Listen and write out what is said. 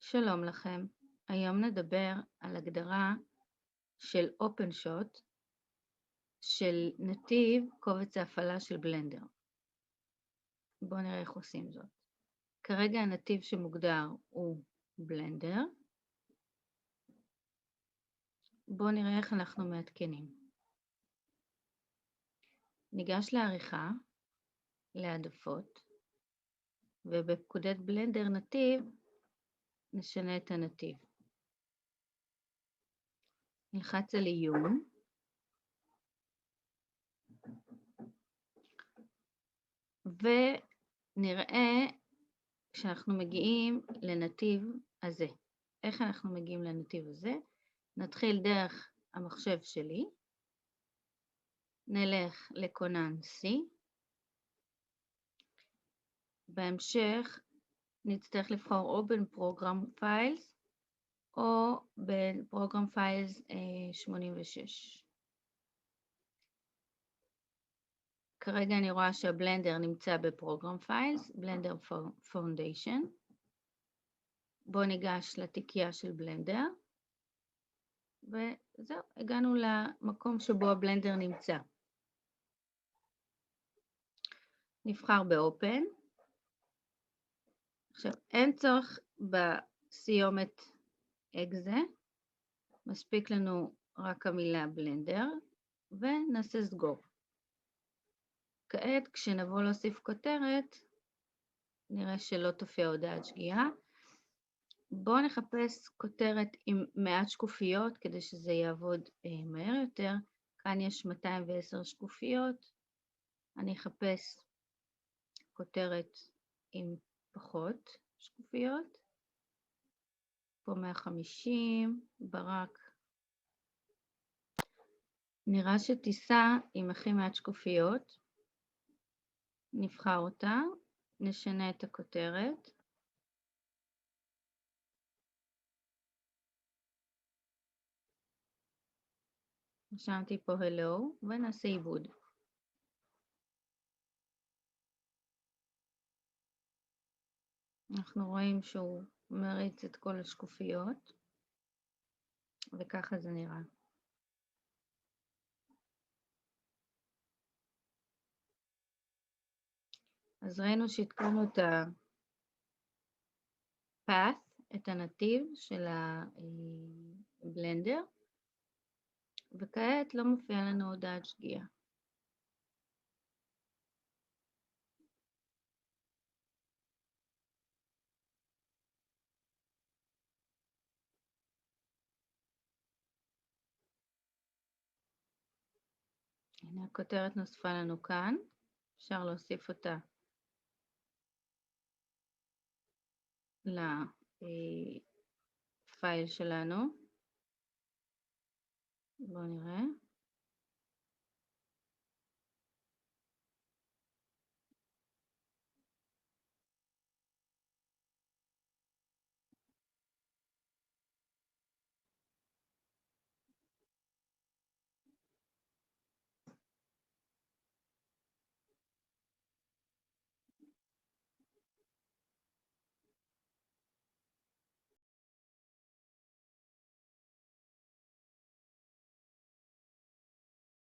שלום לכם, היום נדבר על הגדרה של OpenShot של נתיב קובץ ההפעלה של בלנדר. בואו נראה איך עושים זאת. כרגע הנתיב שמוגדר הוא בלנדר. בואו נראה איך אנחנו מעדכנים. ניגש לעריכה, להעדפות, ובפקודת בלנדר נתיב נשנה את הנתיב. נלחץ על עיון, ונראה כשאנחנו מגיעים לנתיב הזה. איך אנחנו מגיעים לנתיב הזה? נתחיל דרך המחשב שלי, נלך לכונן C, בהמשך נצטרך לבחור או בין Program Files או בין Program Files 86. כרגע אני רואה שהבלנדר נמצא בפרוגרם פיילס, בלנדר פאונדיישן. בואו ניגש לתיקייה של בלנדר, וזהו, הגענו למקום שבו הבלנדר נמצא. נבחר באופן. עכשיו, אין צורך בסיומת אקזה, מספיק לנו רק המילה בלנדר, ונעשה סגור. כעת, כשנבוא להוסיף כותרת, נראה שלא תופיע הודעת שגיאה. בואו נחפש כותרת עם מעט שקופיות, כדי שזה יעבוד מהר יותר. כאן יש 210 שקופיות. אני אחפש כותרת עם פחות שקופיות. פה 150, ברק. נראה שטיסה עם הכי מעט שקופיות. נבחר אותה, נשנה את הכותרת. רשמתי פה hello ונעשה עיבוד. אנחנו רואים שהוא מריץ את כל השקופיות, וככה זה נראה. אז ראינו שהתקנו את ה-path, את הנתיב של הבלנדר, וכעת לא מופיע לנו הודעת שגיאה. הנה הכותרת נוספה לנו כאן, אפשר להוסיף אותה לפייל שלנו. בואו נראה.